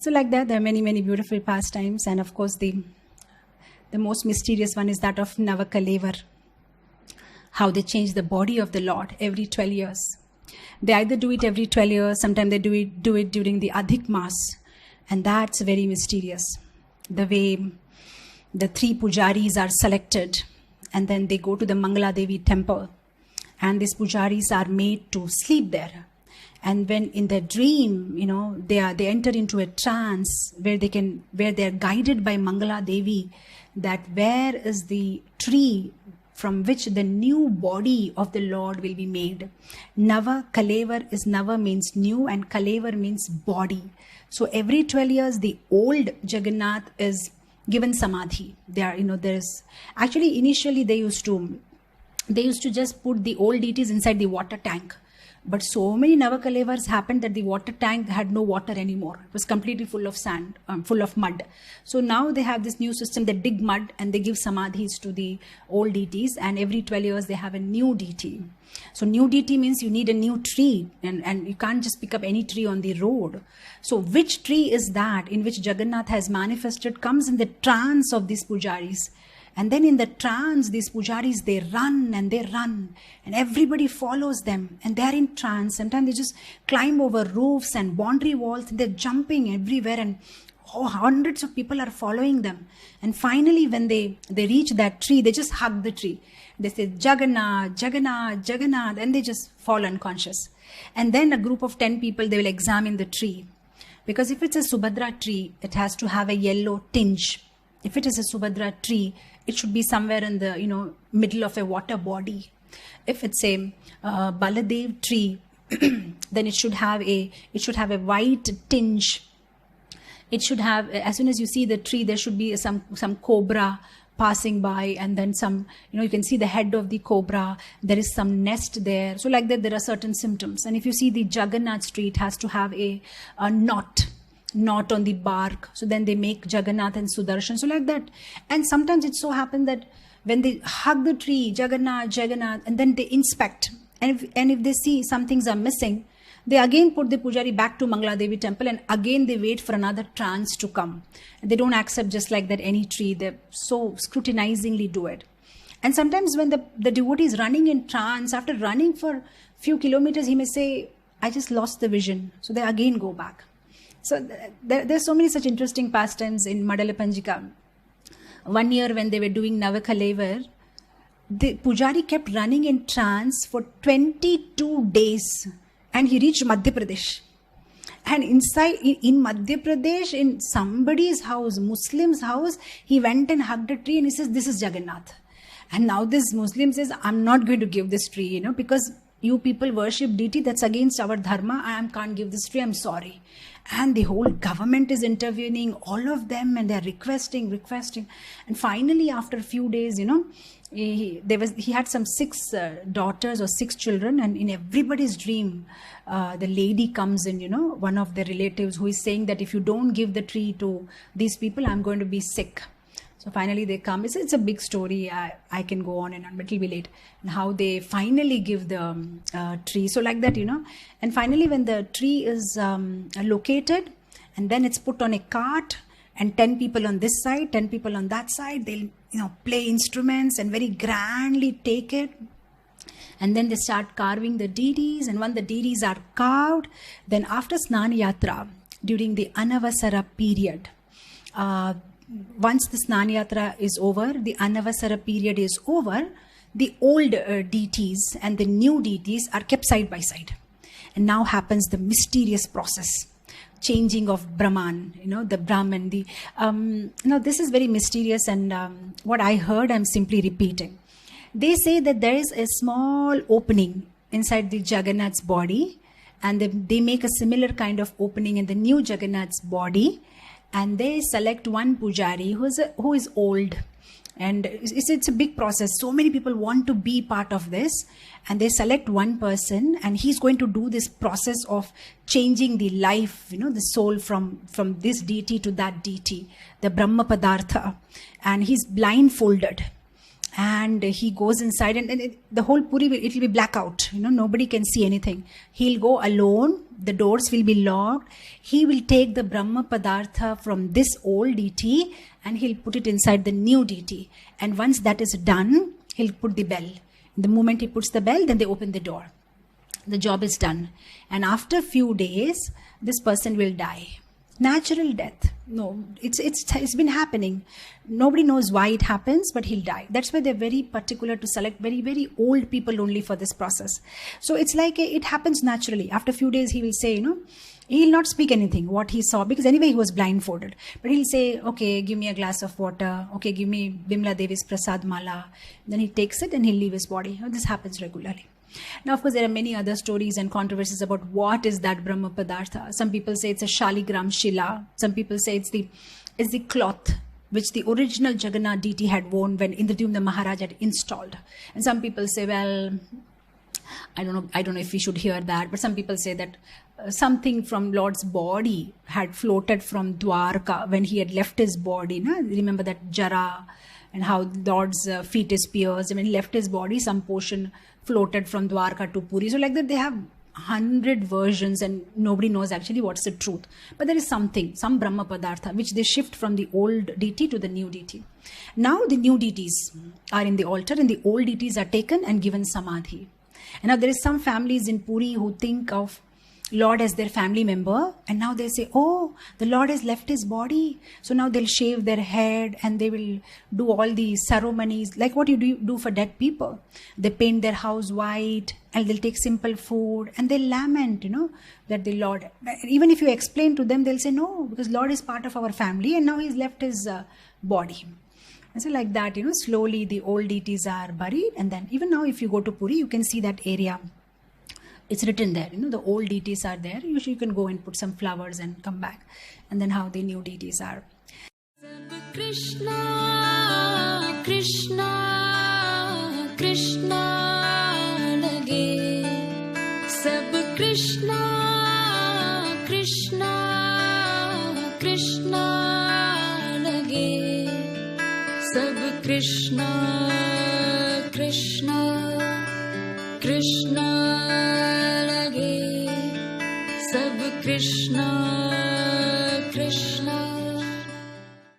So like that, there are many, many beautiful pastimes. And of course, the most mysterious one is that of Navakalevar. How they change the body of the Lord every 12 years. They either do it every 12 years, sometimes they do it during the Adhik Mas. And that's very mysterious. The way the 3 pujaris are selected, and then they go to the Mangala Devi temple. And these pujaris are made to sleep there. And when in their dream, they enter into a trance where they are guided by Mangala Devi, that where is the tree from which the new body of the Lord will be made. Nava Kalevar is Nava means new and Kalevar means body. So every 12 years, the old Jagaannath is given samadhi. There's actually initially they used to just put the old deities inside the water tank. But so many Navakalevars happened that the water tank had no water anymore. It was completely full of sand, full of mud. So now they have this new system. They dig mud and they give samadhis to the old deities. And every 12 years they have a new deity. So new deity means you need a new tree. And you can't just pick up any tree on the road. So which tree is that in which Jagaannath has manifested comes in the trance of these pujaris. And then in the trance, these pujaris, they run and everybody follows them and they're in trance. Sometimes they just climb over roofs and boundary walls and they're jumping everywhere and hundreds of people are following them. And finally, when they reach that tree, they just hug the tree. They say, Jagaannath, Jagaannath, Jagaannath, and they just fall unconscious. And then a group of 10 people, they will examine the tree. Because if it's a Subhadra tree, it has to have a yellow tinge. If it is a Subhadra tree, it should be somewhere in the middle of a water body. If it's a Baladev tree, then it should have a white tinge. It should have, as soon as you see the tree, there should be some cobra passing by, and then some, you can see the head of the cobra. There is some nest there. So like that, there are certain symptoms. And if you see the Jagaannath tree, it has to have a knot on the bark. So then they make Jagaannath and Sudarshan. So like that. And sometimes it so happens that when they hug the tree, Jagaannath, Jagaannath, and then they inspect. And if they see some things are missing, they again put the pujari back to Mangala Devi temple and again they wait for another trance to come. They don't accept just like that any tree. They so scrutinizingly do it. And sometimes when the devotee is running in trance, after running for a few kilometers, he may say, I just lost the vision. So they again go back. So there's so many such interesting pastimes in Madala Panjika. One year when they were doing Navakalevar, the pujari kept running in trance for 22 days and he reached Madhya Pradesh. And inside, in Madhya Pradesh, in somebody's house, Muslim's house, he went and hugged a tree and he says, this is Jagaannath. And now this Muslim says, I'm not going to give this tree, because you people worship deity, that's against our dharma. I can't give this tree, I'm sorry. And the whole government is intervening, all of them, and they're requesting. And finally, after a few days, he had some 6 daughters or 6 children, and in everybody's dream, the lady comes in, one of the relatives who is saying that if you don't give the tree to these people, I'm going to be sick. So finally they come. It's a big story. I can go on and on, but it'll be late. And how they finally give the tree. So like that, And finally when the tree is located, and then it's put on a cart, and 10 people on this side, 10 people on that side, they'll play instruments and very grandly take it. And then they start carving the deities. And when the deities are carved, then after Snana Yatra, during the Anavasara period, once the Snana Yatra is over, the Anavasara period is over, the old deities and the new deities are kept side by side. And now happens the mysterious process, changing of Brahman, the Brahman. This is very mysterious, and what I heard, I'm simply repeating. They say that there is a small opening inside the Jagaannath's body, and they make a similar kind of opening in the new Jagaannath's body, and they select one pujari who is old. And it's a big process. So many people want to be part of this, and they select one person, and he's going to do this process of changing the life, the soul from this deity to that deity, the Brahma Padartha. And he's blindfolded, and he goes inside, and the whole puri, it will be blackout. Nobody can see anything. He'll go alone the doors will be locked. He will take the Brahma Padartha from this old deity and he'll put it inside the new deity. And once that is done, he'll put the bell. The moment he puts the bell, then they open the door. The job is done. And after a few days, this person will die. Natural death. No, it's been happening. Nobody knows why it happens, but he'll die. That's why they're very particular to select very, very old people only for this process. So it's like it happens naturally. After a few days, he will say, he'll not speak anything, what he saw, because anyway, he was blindfolded. But he'll say, okay, give me a glass of water. Okay, give me Bimla Devi's Prasad Mala. Then he takes it and he'll leave his body. This happens regularly. Now, of course, there are many other stories and controversies about what is that Brahma Padartha. Some people say it's a Shaligram Shila. Some people say it's the cloth which the original Jagaannath deity had worn when Indradyumna Maharaj had installed. And some people say, well, I don't know if we should hear that, but some people say that something from Lord's body had floated from Dwarka when he had left his body. Remember that Jara and how Lord's feet is pierced. And when he left his body, some portion floated from Dwarka to Puri. So like that, they have 100 versions and nobody knows actually what's the truth. But there is something, some Brahma Padartha, which they shift from the old deity to the new deity. Now the new deities are in the altar and the old deities are taken and given Samadhi. And now there is some families in Puri who think of Lord as their family member, and now they say, oh, the Lord has left his body, so now they'll shave their head and they will do all these ceremonies like what you do for dead people. They paint their house white and they'll take simple food and they'll lament, that the Lord, even if you explain to them, they'll say no, because Lord is part of our family and now he's left his body. And so like that, slowly the old deities are buried, and then even now if you go to Puri, you can see that area. It's written there, the old deities are there. Usually you can go and put some flowers and come back. And then how the new deities are. Krishna, Krishna, Krishna lage. Sab Krishna, Krishna, Krishna lage. Sab Krishna, Krishna, Krishna Krishna